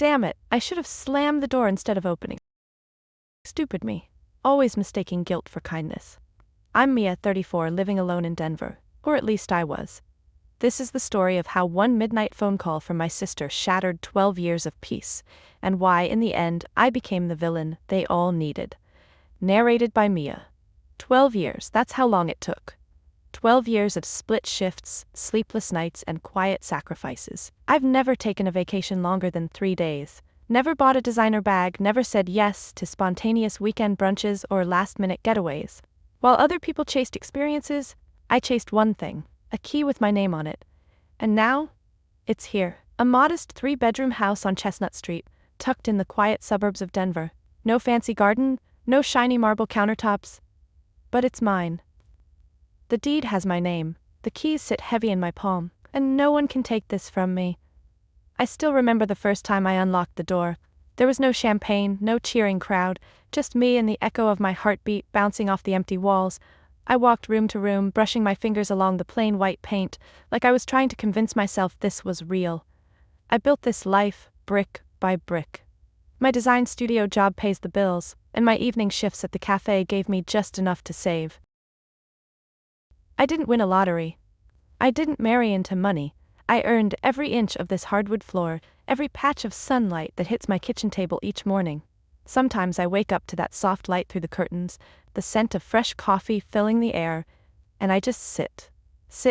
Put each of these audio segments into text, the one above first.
Damn it, I should have slammed the door instead of opening. Stupid me. Always mistaking guilt for kindness. I'm Mia, 34, living alone in Denver. Or at least I was. This is the story of how one midnight phone call from my sister shattered 12 years of peace, and why, in the end, I became the villain they all needed. Narrated by Mia. 12 years, that's how long it took. 12 years of split shifts, sleepless nights, and quiet sacrifices. I've never taken a vacation longer than 3 days. Never bought a designer bag, never said yes to spontaneous weekend brunches or last-minute getaways. While other people chased experiences, I chased one thing, a key with my name on it. And now, it's here. A modest 3-bedroom house on Chestnut Street, tucked in the quiet suburbs of Denver. No fancy garden, no shiny marble countertops. But it's mine. The deed has my name, the keys sit heavy in my palm, and no one can take this from me. I still remember the first time I unlocked the door. There was no champagne, no cheering crowd, just me and the echo of my heartbeat bouncing off the empty walls. I walked room to room, brushing my fingers along the plain white paint, like I was trying to convince myself this was real. I built this life, brick by brick. My design studio job pays the bills, and my evening shifts at the cafe gave me just enough to save. I didn't win a lottery. I didn't marry into money. I earned every inch of this hardwood floor, every patch of sunlight that hits my kitchen table each morning. Sometimes I wake up to that soft light through the curtains, the scent of fresh coffee filling the air, and I just sit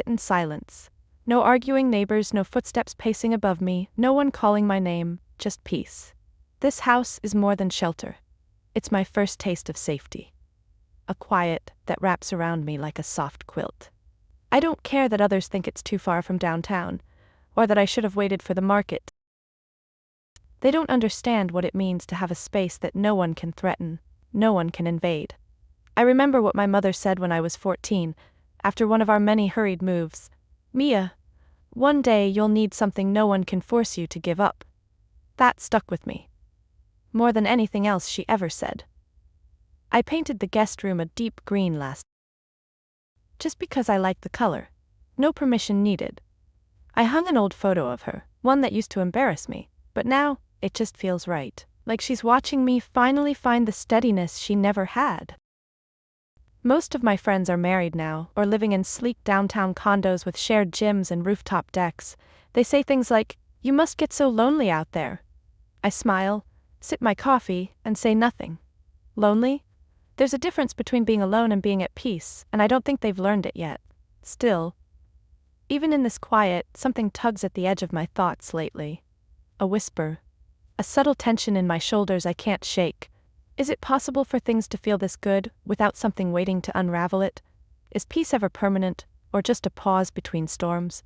in silence. No arguing neighbors, no footsteps pacing above me, no one calling my name, just peace. This house is more than shelter. It's my first taste of safety. A quiet that wraps around me like a soft quilt. I don't care that others think it's too far from downtown, or that I should have waited for the market. They don't understand what it means to have a space that no one can threaten, no one can invade. I remember what my mother said when I was 14, after one of our many hurried moves. Mia, one day you'll need something no one can force you to give up. That stuck with me. More than anything else she ever said. I painted the guest room a deep green last, just because I liked the color. No permission needed. I hung an old photo of her, one that used to embarrass me, but now, it just feels right, like she's watching me finally find the steadiness she never had. Most of my friends are married now, or living in sleek downtown condos with shared gyms and rooftop decks. They say things like, "You must get so lonely out there." I smile, sip my coffee, and say nothing. Lonely? There's a difference between being alone and being at peace, and I don't think they've learned it yet. Still, even in this quiet, something tugs at the edge of my thoughts lately. A whisper. A subtle tension in my shoulders I can't shake. Is it possible for things to feel this good, without something waiting to unravel it? Is peace ever permanent, or just a pause between storms?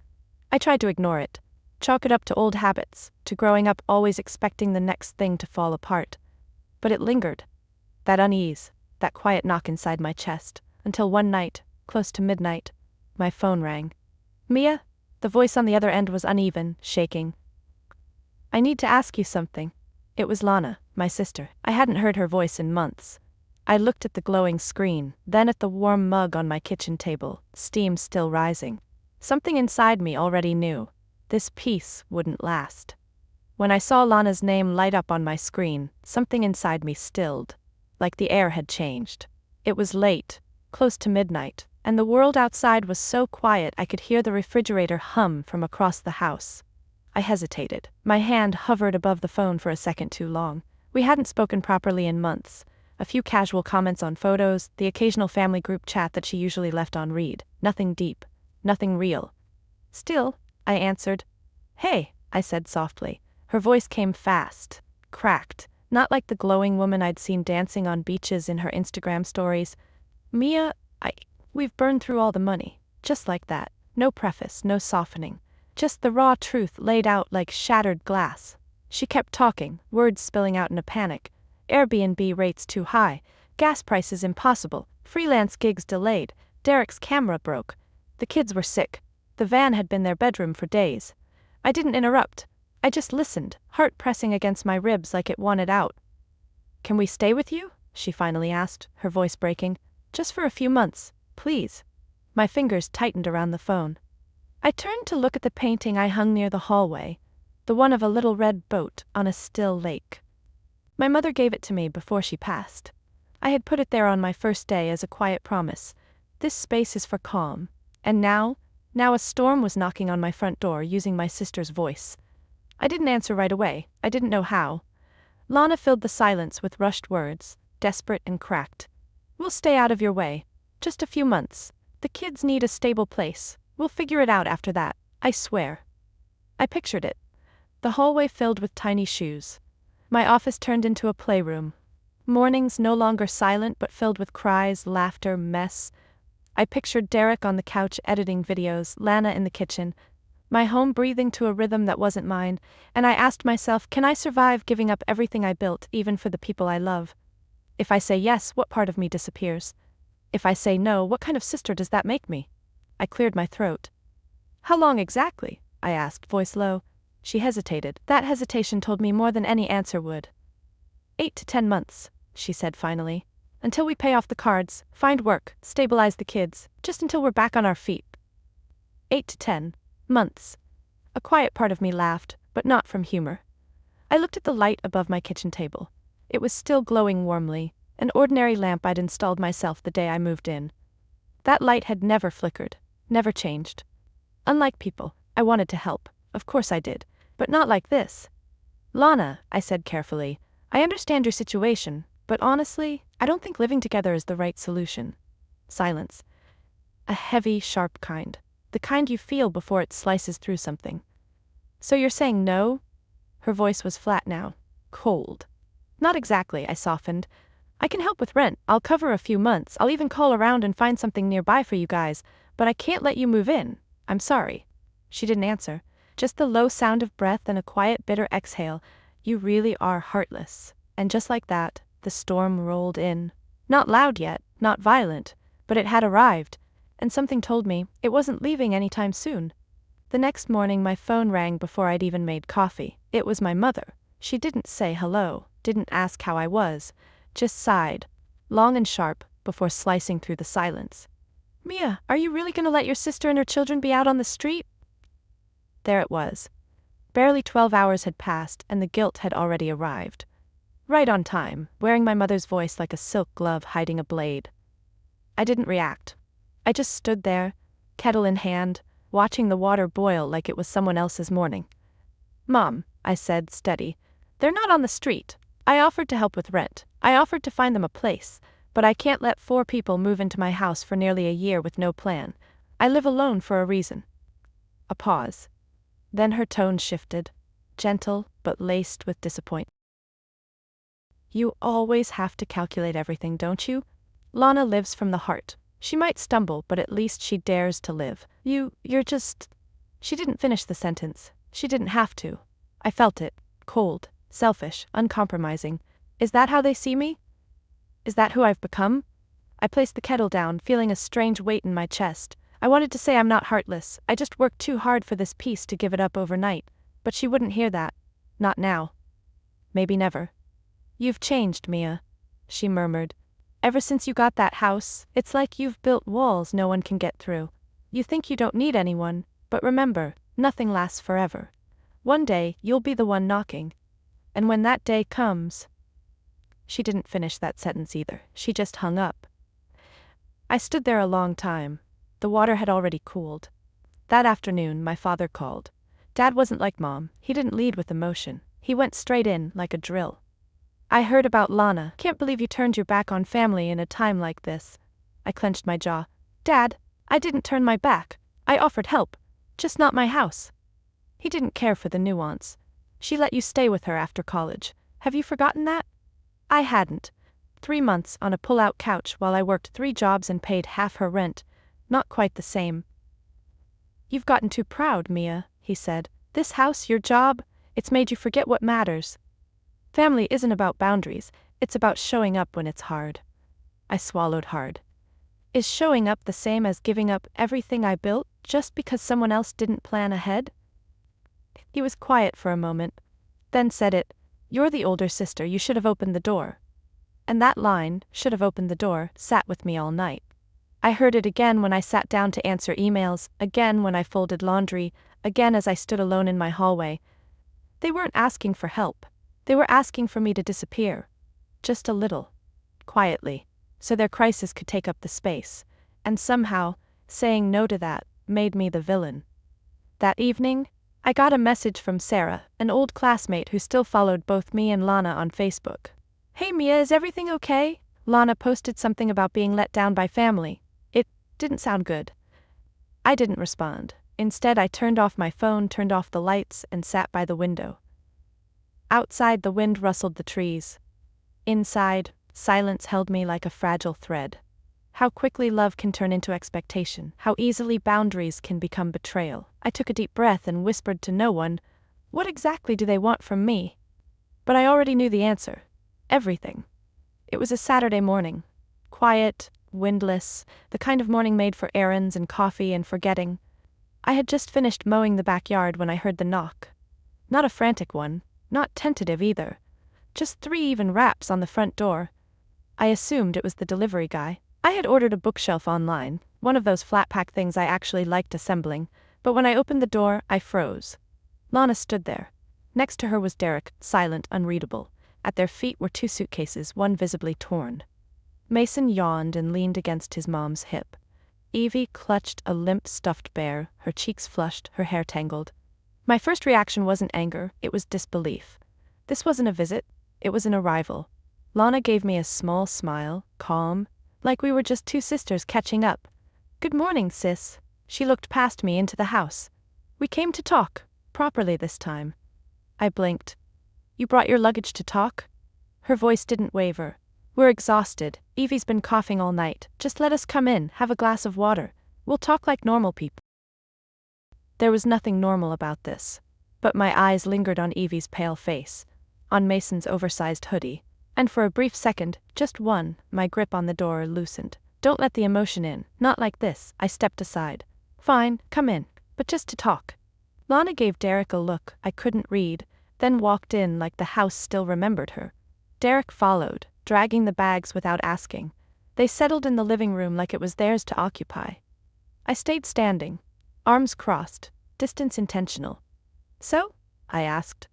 I tried to ignore it. Chalk it up to old habits, to growing up always expecting the next thing to fall apart. But it lingered. That unease, that quiet knock inside my chest, until one night, close to midnight, my phone rang. "Mia?" The voice on the other end was uneven, shaking. "I need to ask you something." It was Lana, my sister. I hadn't heard her voice in months. I looked at the glowing screen, then at the warm mug on my kitchen table, steam still rising. Something inside me already knew. This peace wouldn't last. When I saw Lana's name light up on my screen, something inside me stilled. Like the air had changed. It was late, close to midnight, and the world outside was so quiet I could hear the refrigerator hum from across the house. I hesitated. My hand hovered above the phone for a second too long. We hadn't spoken properly in months. A few casual comments on photos, the occasional family group chat that she usually left on read. Nothing deep. Nothing real. "Still," I answered. "Hey," I said softly. Her voice came fast, cracked, not like the glowing woman I'd seen dancing on beaches in her Instagram stories. "Mia, we've burned through all the money." Just like that. No preface, no softening. Just the raw truth laid out like shattered glass. She kept talking, words spilling out in a panic. Airbnb rates too high, gas prices impossible, freelance gigs delayed, Derek's camera broke. The kids were sick. The van had been their bedroom for days. I didn't interrupt. I just listened, heart pressing against my ribs like it wanted out. "Can we stay with you?" she finally asked, her voice breaking. "Just for a few months, please." My fingers tightened around the phone. I turned to look at the painting I hung near the hallway. the one of a little red boat on a still lake. My mother gave it to me before she passed. I had put it there on my first day as a quiet promise. This space is for calm. And now a storm was knocking on my front door using my sister's voice. I didn't answer right away. I didn't know how. Lana filled the silence with rushed words, desperate and cracked. We'll stay out of your way. Just a few months. The kids need a stable place. We'll figure it out after that, I swear. I pictured it. The hallway filled with tiny shoes. My office turned into a playroom. Mornings no longer silent but filled with cries, laughter, mess. I pictured Derek on the couch editing videos, Lana in the kitchen, my home breathing to a rhythm that wasn't mine, and I asked myself, can I survive giving up everything I built, even for the people I love? If I say yes, what part of me disappears? If I say no, what kind of sister does that make me? I cleared my throat. How long exactly? I asked, voice low. She hesitated. That hesitation told me more than any answer would. 8 to 10 months, she said finally. Until we pay off the cards, find work, stabilize the kids, just until we're back on our feet. 8 to 10 months. A quiet part of me laughed, but not from humor. I looked at the light above my kitchen table. It was still glowing warmly, an ordinary lamp I'd installed myself the day I moved in. That light had never flickered, never changed. Unlike people, I wanted to help. Of course I did, but not like this. Lana, I said carefully, I understand your situation, but honestly, I don't think living together is the right solution. Silence. A heavy, sharp kind. The kind you feel before it slices through something. So you're saying no? Her voice was flat now. Cold. Not exactly, I softened. I can help with rent, I'll cover a few months, I'll even call around and find something nearby for you guys, but I can't let you move in. I'm sorry. She didn't answer. Just the low sound of breath and a quiet, bitter exhale. You really are heartless. And just like that, the storm rolled in. Not loud yet, not violent, but it had arrived, and something told me it wasn't leaving anytime soon. The next morning my phone rang before I'd even made coffee. It was my mother. She didn't say hello, didn't ask how I was, just sighed, long and sharp, before slicing through the silence. Mia, are you really gonna let your sister and her children be out on the street? There it was. Barely 12 hours had passed and the guilt had already arrived. Right on time, wearing my mother's voice like a silk glove hiding a blade. I didn't react. I just stood there, kettle in hand, watching the water boil like it was someone else's morning. Mom, I said, steady, they're not on the street. I offered to help with rent. I offered to find them a place, but I can't let 4 people move into my house for nearly a year with no plan. I live alone for a reason. A pause. Then her tone shifted, gentle but laced with disappointment. You always have to calculate everything, don't you? Lana lives from the heart. She might stumble, but at least she dares to live. You're just... She didn't finish the sentence. She didn't have to. I felt it. Cold, selfish, uncompromising. Is that how they see me? Is that who I've become? I placed the kettle down, feeling a strange weight in my chest. I wanted to say I'm not heartless. I just worked too hard for this peace to give it up overnight. But she wouldn't hear that. Not now. Maybe never. You've changed, Mia, she murmured. Ever since you got that house, it's like you've built walls no one can get through. You think you don't need anyone, but remember, nothing lasts forever. One day, you'll be the one knocking. And when that day comes... She didn't finish that sentence either. She just hung up. I stood there a long time. The water had already cooled. That afternoon, my father called. Dad wasn't like Mom. He didn't lead with emotion. He went straight in, like a drill. I heard about Lana. Can't believe you turned your back on family in a time like this. I clenched my jaw. Dad, I didn't turn my back. I offered help. Just not my house. He didn't care for the nuance. She let you stay with her after college. Have you forgotten that? I hadn't. 3 months on a pull-out couch while I worked 3 jobs and paid half her rent. Not quite the same. You've gotten too proud, Mia, he said. This house, your job, it's made you forget what matters. Family isn't about boundaries, it's about showing up when it's hard. I swallowed hard. Is showing up the same as giving up everything I built just because someone else didn't plan ahead? He was quiet for a moment, then said it. You're the older sister, you should have opened the door. And that line, should have opened the door, sat with me all night. I heard it again when I sat down to answer emails, again when I folded laundry, again as I stood alone in my hallway. They weren't asking for help. They were asking for me to disappear. Just a little. Quietly. So their crisis could take up the space. And somehow, saying no to that made me the villain. That evening, I got a message from Sarah, an old classmate who still followed both me and Lana on Facebook. "Hey Mia, is everything okay?" Lana posted something about being let down by family. It didn't sound good. I didn't respond. Instead, I turned off my phone, turned off the lights, and sat by the window. Outside, the wind rustled the trees. Inside, silence held me like a fragile thread. How quickly love can turn into expectation, how easily boundaries can become betrayal. I took a deep breath and whispered to no one, "What exactly do they want from me?" But I already knew the answer. Everything. It was a Saturday morning. Quiet, windless, the kind of morning made for errands and coffee and forgetting. I had just finished mowing the backyard when I heard the knock. Not a frantic one, not tentative either. Just 3 even raps on the front door. I assumed it was the delivery guy. I had ordered a bookshelf online, one of those flat-pack things I actually liked assembling, but when I opened the door, I froze. Lana stood there. Next to her was Derek, silent, unreadable. At their feet were 2 suitcases, one visibly torn. Mason yawned and leaned against his mom's hip. Evie clutched a limp stuffed bear, her cheeks flushed, her hair tangled. My first reaction wasn't anger, it was disbelief. This wasn't a visit, it was an arrival. Lana gave me a small smile, calm, like we were just 2 sisters catching up. "Good morning, sis." She looked past me into the house. "We came to talk, properly this time." I blinked. "You brought your luggage to talk?" Her voice didn't waver. "We're exhausted. Evie's been coughing all night. Just let us come in, have a glass of water. We'll talk like normal people." There was nothing normal about this. But my eyes lingered on Evie's pale face, on Mason's oversized hoodie, and for a brief second, just one, my grip on the door loosened. "Don't let the emotion in, not like this." I stepped aside. "Fine, come in, but just to talk." Lana gave Derek a look I couldn't read, then walked in like the house still remembered her. Derek followed, dragging the bags without asking. They settled in the living room like it was theirs to occupy. I stayed standing, arms crossed, distance intentional. "So?" I asked.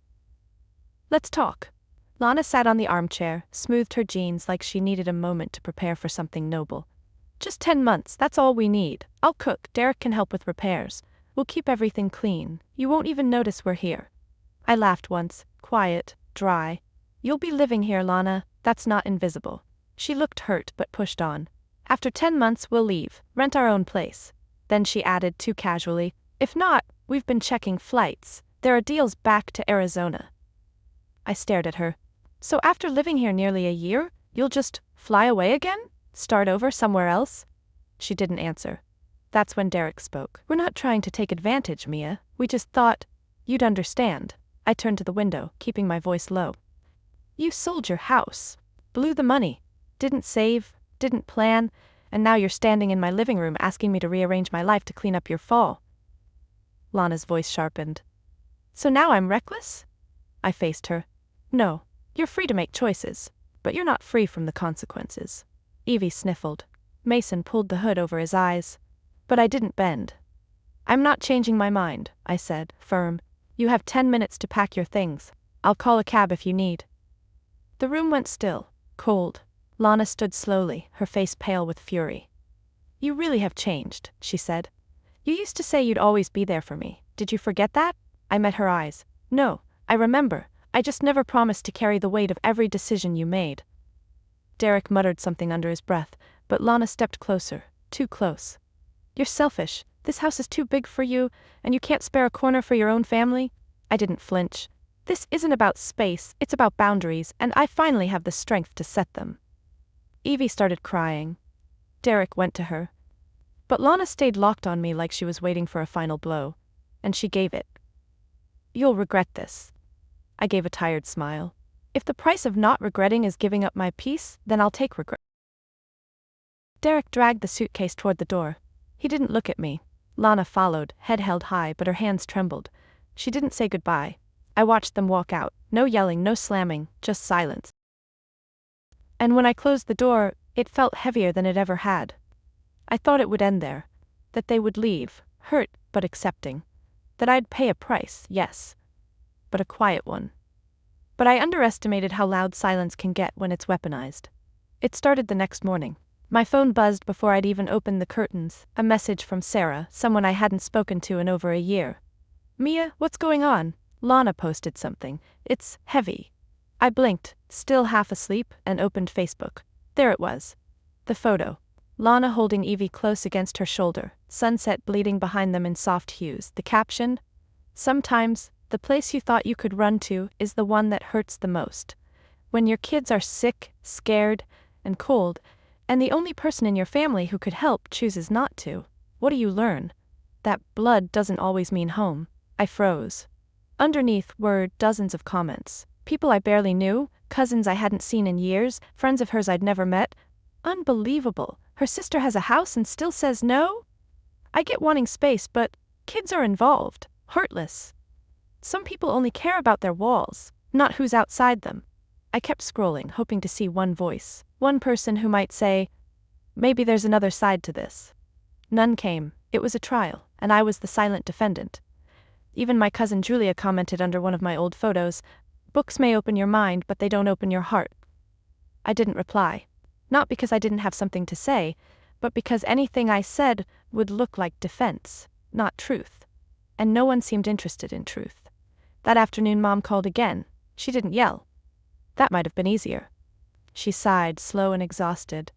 "Let's talk." Lana sat on the armchair, smoothed her jeans like she needed a moment to prepare for something noble. "Just 10 months, that's all we need. I'll cook, Derek can help with repairs. We'll keep everything clean. You won't even notice we're here." I laughed once, quiet, dry. "You'll be living here, Lana, that's not invisible." She looked hurt but pushed on. "After 10 months we'll leave, rent our own place." Then she added too casually, "If not, we've been checking flights. There are deals back to Arizona." I stared at her. "So after living here nearly a year, you'll just fly away again? Start over somewhere else?" She didn't answer. That's when Derek spoke. "We're not trying to take advantage, Mia. We just thought you'd understand." I turned to the window, keeping my voice low. "You sold your house, blew the money, didn't save, didn't plan, and now you're standing in my living room asking me to rearrange my life to clean up your fall." Lana's voice sharpened. "So now I'm reckless?" I faced her. "No. You're free to make choices, but you're not free from the consequences." Evie sniffled. Mason pulled the hood over his eyes. But I didn't bend. "I'm not changing my mind," I said, firm. "You have 10 minutes to pack your things. I'll call a cab if you need." The room went still, cold. Lana stood slowly, her face pale with fury. "You really have changed," she said. "You used to say you'd always be there for me. Did you forget that?" I met her eyes. "No, I remember. I just never promised to carry the weight of every decision you made." Derek muttered something under his breath, but Lana stepped closer, too close. "You're selfish. This house is too big for you, and you can't spare a corner for your own family." I didn't flinch. "This isn't about space, it's about boundaries, and I finally have the strength to set them." Evie started crying. Derek went to her. But Lana stayed locked on me like she was waiting for a final blow, and she gave it. "You'll regret this." I gave a tired smile. "If the price of not regretting is giving up my peace, then I'll take regret." Derek dragged the suitcase toward the door. He didn't look at me. Lana followed, head held high, but her hands trembled. She didn't say goodbye. I watched them walk out, no yelling, no slamming, just silence. And when I closed the door, it felt heavier than it ever had. I thought it would end there, that they would leave, hurt but accepting, that I'd pay a price, yes. but a quiet one. But I underestimated how loud silence can get when it's weaponized. It started the next morning. My phone buzzed before I'd even opened the curtains, a message from Sarah, someone I hadn't spoken to in over a year. "Mia, what's going on?" Lana posted something. "It's heavy." I blinked, still half asleep, and opened Facebook. There it was. The photo. Lana holding Evie close against her shoulder, sunset bleeding behind them in soft hues. The caption: "Sometimes, the place you thought you could run to is the one that hurts the most. When your kids are sick, scared, and cold, and the only person in your family who could help chooses not to, what do you learn? That blood doesn't always mean home." I froze. Underneath were dozens of comments. People I barely knew, cousins I hadn't seen in years, friends of hers I'd never met. Unbelievable. Her sister has a house and still says no? I get wanting space, but kids are involved. Heartless. Some people only care about their walls, not who's outside them. I kept scrolling, hoping to see one voice, one person who might say, "Maybe there's another side to this." None came. It was a trial, and I was the silent defendant. Even my cousin Julia commented under one of my old photos, "Books may open your mind, but they don't open your heart." I didn't reply. Not because I didn't have something to say, but because anything I said would look like defense, not truth. And no one seemed interested in truth. That afternoon Mom called again. She didn't yell. That might have been easier. She sighed, slow and exhausted.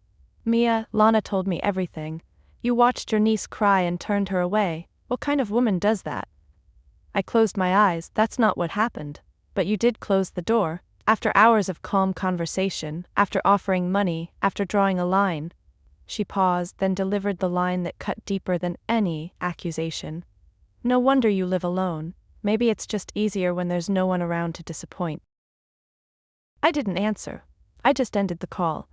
"Mia, Lana told me everything. You watched your niece cry and turned her away. What kind of woman does that?" I closed my eyes. "That's not what happened. But you did close the door. After hours of calm conversation, after offering money, after drawing a line." She paused, then delivered the line that cut deeper than any accusation. "No wonder you live alone. Maybe it's just easier when there's no one around to disappoint." I didn't answer. I just ended the call.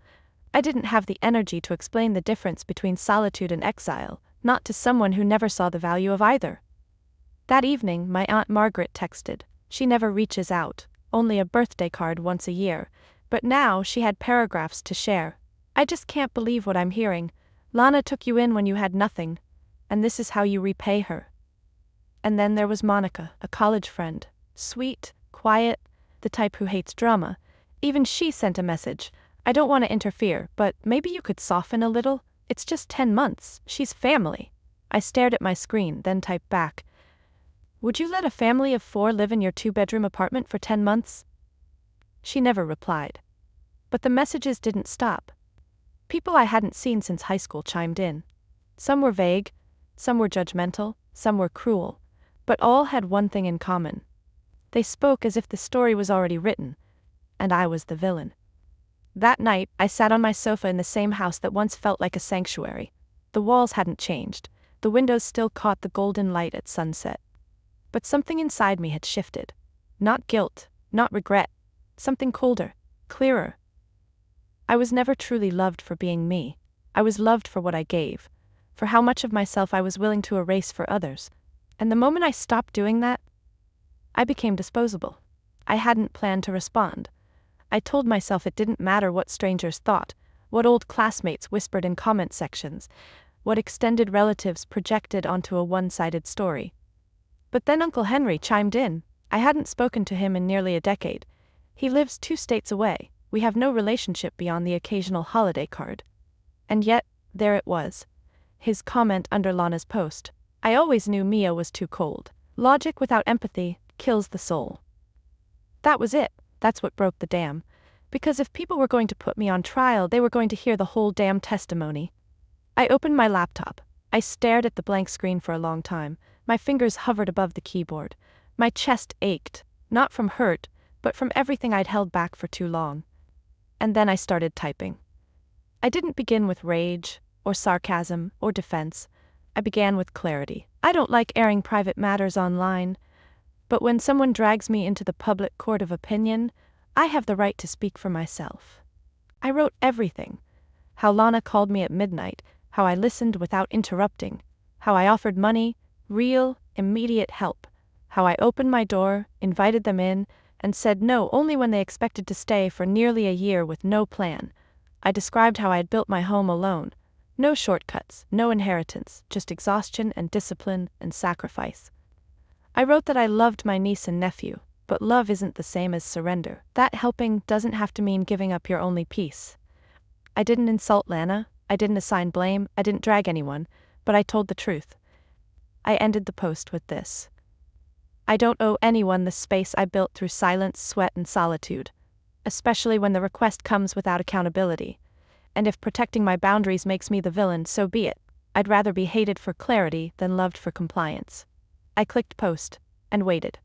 I didn't have the energy to explain the difference between solitude and exile, not to someone who never saw the value of either. That evening, my Aunt Margaret texted. She never reaches out, only a birthday card once a year, but now she had paragraphs to share. "I just can't believe what I'm hearing. Lana took you in when you had nothing, and this is how you repay her." And then there was Monica, a college friend. Sweet, quiet, the type who hates drama. Even she sent a message. "I don't want to interfere, but maybe you could soften a little? It's just 10 months. She's family." I stared at my screen, then typed back, "Would you let a family of 4 live in your 2-bedroom apartment for 10 months? She never replied. But the messages didn't stop. People I hadn't seen since high school chimed in. Some were vague, some were judgmental, some were cruel, but all had one thing in common. They spoke as if the story was already written, and I was the villain. That night, I sat on my sofa in the same house that once felt like a sanctuary. The walls hadn't changed, the windows still caught the golden light at sunset. But something inside me had shifted. Not guilt, not regret, something colder, clearer. I was never truly loved for being me. I was loved for what I gave, for how much of myself I was willing to erase for others. And the moment I stopped doing that, I became disposable. I hadn't planned to respond. I told myself it didn't matter what strangers thought, what old classmates whispered in comment sections, what extended relatives projected onto a one-sided story. But then Uncle Henry chimed in. I hadn't spoken to him in nearly a decade. He lives 2 states away. We have no relationship beyond the occasional holiday card. And yet, there it was. His comment under Lana's post. "I always knew Mia was too cold. Logic without empathy kills the soul." That was it. That's what broke the dam. Because if people were going to put me on trial, they were going to hear the whole damn testimony. I opened my laptop. I stared at the blank screen for a long time. My fingers hovered above the keyboard. My chest ached, not from hurt, but from everything I'd held back for too long. And then I started typing. I didn't begin with rage, or sarcasm, or defense. I began with clarity. I don't like airing private matters online, but when someone drags me into the public court of opinion, I have the right to speak for myself. I wrote everything. How Lana called me at midnight, how I listened without interrupting, how I offered money, real, immediate help, how I opened my door, invited them in, and said no only when they expected to stay for nearly a year with no plan. I described how I had built my home alone. No shortcuts, no inheritance, just exhaustion and discipline and sacrifice. I wrote that I loved my niece and nephew, But love isn't the same as surrender. That helping doesn't have to mean giving up your only piece. I didn't insult Lana, I didn't assign blame, I didn't drag anyone, but I told the truth. I ended the post with this: I don't owe anyone the space I built through silence, sweat, and solitude, especially when the request comes without accountability. And if protecting my boundaries makes me the villain, so be it. I'd rather be hated for clarity than loved for compliance. I clicked post, and waited.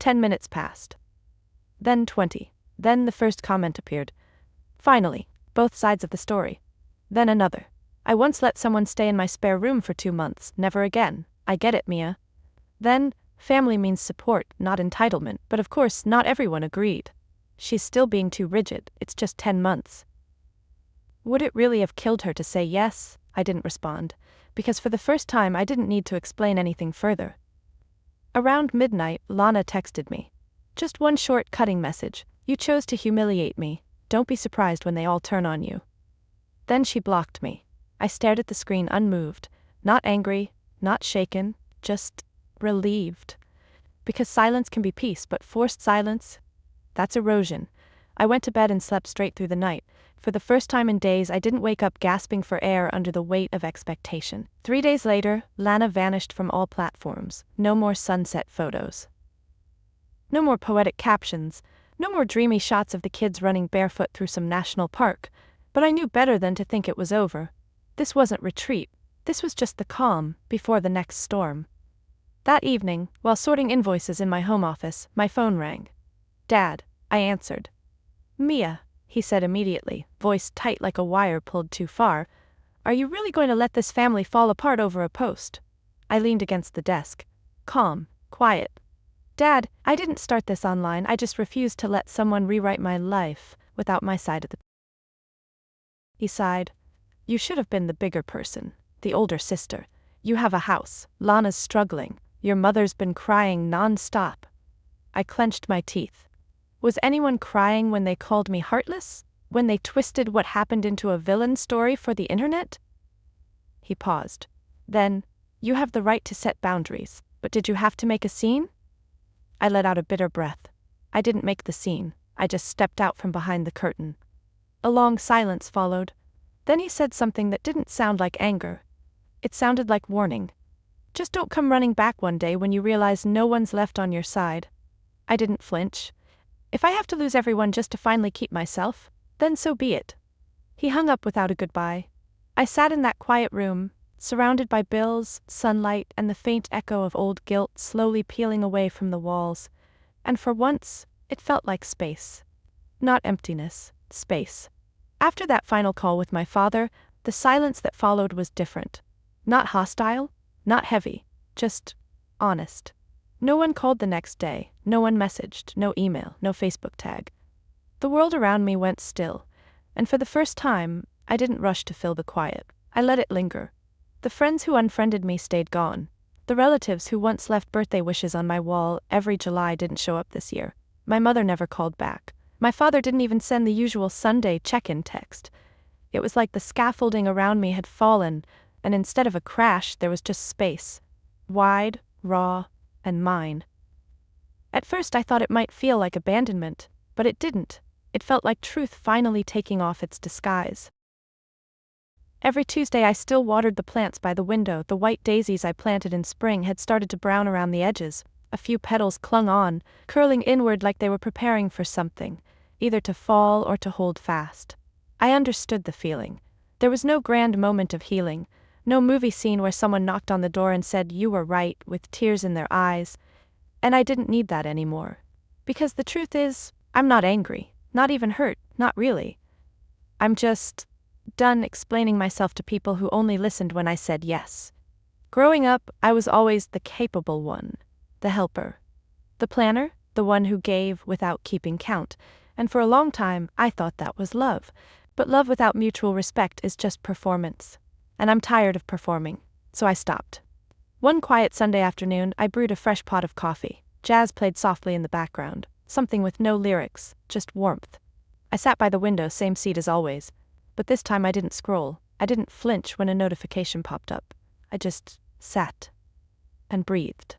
10 minutes passed. Then 20. Then the first comment appeared. Finally, both sides of the story. Then another. I once let someone stay in my spare room for 2 months, never again. I get it, Mia. Then, family means support, not entitlement, but of course not everyone agreed. She's still being too rigid, it's just 10 months. Would it really have killed her to say yes? I didn't respond, because for the first time I didn't need to explain anything further. Around midnight, Lana texted me. Just one short cutting message. You chose to humiliate me. Don't be surprised when they all turn on you. Then she blocked me. I stared at the screen unmoved, not angry, not shaken, just relieved. Because silence can be peace, but forced silence, that's erosion. I went to bed and slept straight through the night. For the first time in days, I didn't wake up gasping for air under the weight of expectation. 3 days later, Lana vanished from all platforms. No more sunset photos. No more poetic captions. No more dreamy shots of the kids running barefoot through some national park. But I knew better than to think it was over. This wasn't retreat. This was just the calm before the next storm. That evening, while sorting invoices in my home office, my phone rang. Dad, I answered. Mia, he said immediately, voice tight like a wire pulled too far. Are you really going to let this family fall apart over a post? I leaned against the desk. Calm, quiet. Dad, I didn't start this online, I just refused to let someone rewrite my life without my side of the... He sighed. You should have been the bigger person, the older sister. You have a house, Lana's struggling, your mother's been crying non-stop. I clenched my teeth. Was anyone crying when they called me heartless? When they twisted what happened into a villain story for the internet? He paused. Then, you have the right to set boundaries, but did you have to make a scene? I let out a bitter breath. I didn't make the scene, I just stepped out from behind the curtain. A long silence followed. Then he said something that didn't sound like anger. It sounded like warning. Just don't come running back one day when you realize no one's left on your side. I didn't flinch. If I have to lose everyone just to finally keep myself, then so be it. He hung up without a goodbye. I sat in that quiet room, surrounded by bills, sunlight, and the faint echo of old guilt slowly peeling away from the walls. And for once, it felt like space. Not emptiness, space. After that final call with my father, the silence that followed was different. Not hostile, not heavy, just honest. No one called the next day, no one messaged, no email, no Facebook tag. The world around me went still, and for the first time, I didn't rush to fill the quiet. I let it linger. The friends who unfriended me stayed gone. The relatives who once left birthday wishes on my wall every July didn't show up this year. My mother never called back. My father didn't even send the usual Sunday check-in text. It was like the scaffolding around me had fallen, and instead of a crash, there was just space. Wide, raw, and mine. At first I thought it might feel like abandonment, but it didn't. It felt like truth finally taking off its disguise. Every Tuesday I still watered the plants by the window. The white daisies I planted in spring had started to brown around the edges. A few petals clung on, curling inward like they were preparing for something, either to fall or to hold fast. I understood the feeling. There was no grand moment of healing, no movie scene where someone knocked on the door and said, "You were right," with tears in their eyes. And I didn't need that anymore. Because the truth is, I'm not angry, not even hurt, not really. I'm just done explaining myself to people who only listened when I said yes. Growing up, I was always the capable one, the helper, the planner, the one who gave without keeping count, and for a long time I thought that was love. But love without mutual respect is just performance. And I'm tired of performing, so I stopped. One quiet Sunday afternoon, I brewed a fresh pot of coffee. Jazz played softly in the background, something with no lyrics, just warmth. I sat by the window, same seat as always, but this time I didn't scroll. I didn't flinch when a notification popped up. I just sat and breathed.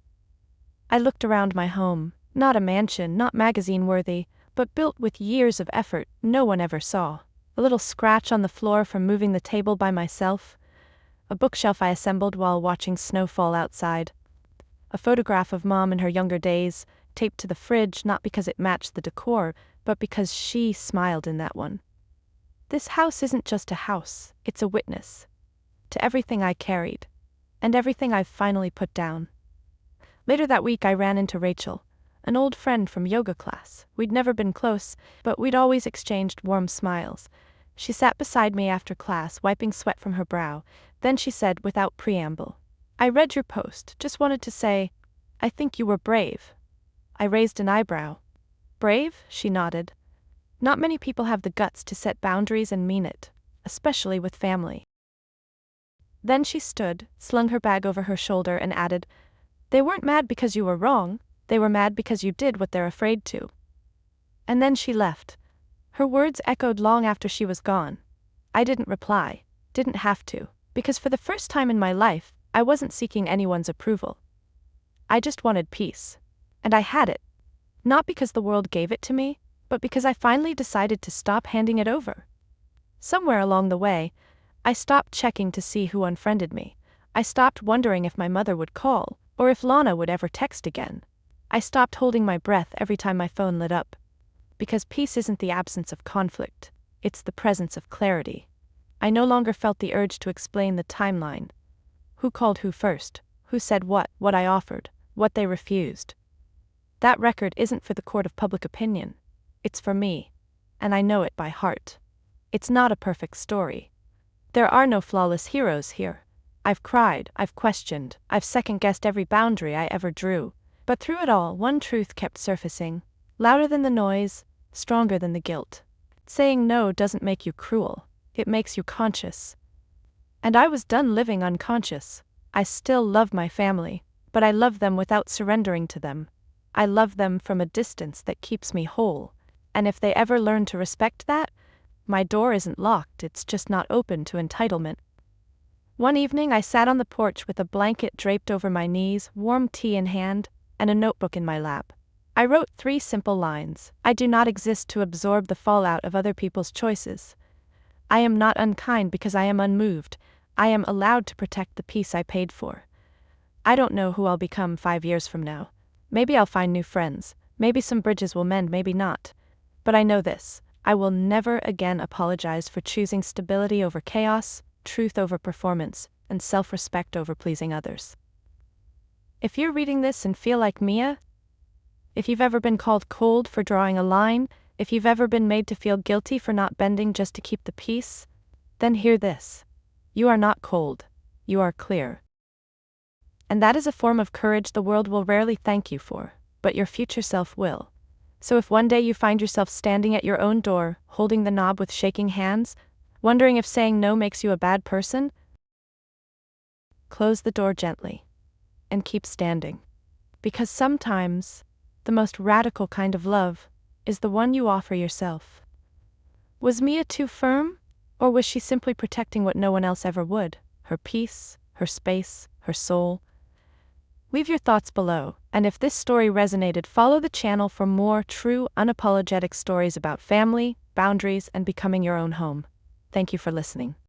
I looked around my home, Not a mansion, not magazine-worthy, but built with years of effort no one ever saw. A little scratch on the floor from moving the table by myself. A bookshelf I assembled while watching snow fall outside. A photograph of Mom in her younger days, taped to the fridge not because it matched the decor, but because she smiled in that one. This house isn't just a house, it's a witness to everything I carried, and everything I've finally put down. Later that week I ran into Rachel, an old friend from yoga class. We'd never been close, but we'd always exchanged warm smiles. She sat beside me after class, wiping sweat from her brow. Then she said without preamble, "I read your post, just wanted to say, I think you were brave." I raised an eyebrow. "Brave?" she nodded. "Not many people have the guts to set boundaries and mean it, especially with family." Then she stood, slung her bag over her shoulder and added, "They weren't mad because you were wrong, they were mad because you did what they're afraid to." And then she left. Her words echoed long after she was gone. I didn't reply, didn't have to, because for the first time in my life, I wasn't seeking anyone's approval. I just wanted peace. And I had it. Not because the world gave it to me, but because I finally decided to stop handing it over. Somewhere along the way, I stopped checking to see who unfriended me. I stopped wondering if my mother would call, or if Lana would ever text again. I stopped holding my breath every time my phone lit up. Because peace isn't the absence of conflict, it's the presence of clarity. I no longer felt the urge to explain the timeline. Who called who first, who said what I offered, what they refused. That record isn't for the court of public opinion. It's for me. And I know it by heart. It's not a perfect story. There are no flawless heroes here. I've cried, I've questioned, I've second-guessed every boundary I ever drew. But through it all, one truth kept surfacing, louder than the noise, stronger than the guilt. Saying no doesn't make you cruel, it makes you conscious. And I was done living unconscious. I still love my family, but I love them without surrendering to them. I love them from a distance that keeps me whole. And if they ever learn to respect that, my door isn't locked, it's just not open to entitlement. One evening I sat on the porch with a blanket draped over my knees, warm tea in hand, and a notebook in my lap. I wrote 3 simple lines. I do not exist to absorb the fallout of other people's choices. I am not unkind because I am unmoved. I am allowed to protect the peace I paid for. I don't know who I'll become 5 years from now. Maybe I'll find new friends. Maybe some bridges will mend, maybe not. But I know this. I will never again apologize for choosing stability over chaos, truth over performance, and self-respect over pleasing others. If you're reading this and feel like Mia, if you've ever been called cold for drawing a line, if you've ever been made to feel guilty for not bending just to keep the peace, then hear this. You are not cold. You are clear. And that is a form of courage the world will rarely thank you for, but your future self will. So if one day you find yourself standing at your own door, holding the knob with shaking hands, wondering if saying no makes you a bad person, close the door gently and keep standing. Because sometimes, the most radical kind of love is the one you offer yourself. Was Mia too firm? Or was she simply protecting what no one else ever would? Her peace, her space, her soul? Leave your thoughts below, and if this story resonated, follow the channel for more true, unapologetic stories about family, boundaries, and becoming your own home. Thank you for listening.